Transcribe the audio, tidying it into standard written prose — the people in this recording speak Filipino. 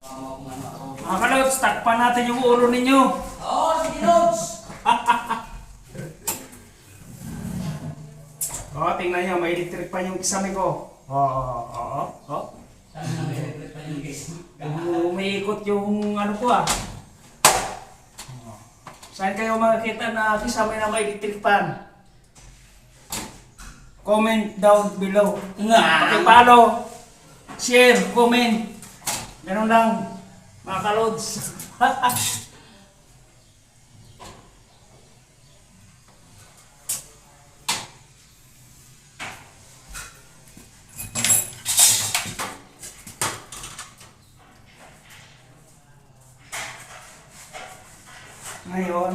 Mga kalods, takpan natin yung ulo ninyo. Oo, sige Lods. Tingnan nyo, may electric pa yung kisame ko. Saan na may regret pa yun guys? Umiikot yung ano ko ah. Saan kayo makikita na kisame na may electric fan? Comment down below. Paki-follow, share, comment. Ganun lang, mga kalods. Ngayon,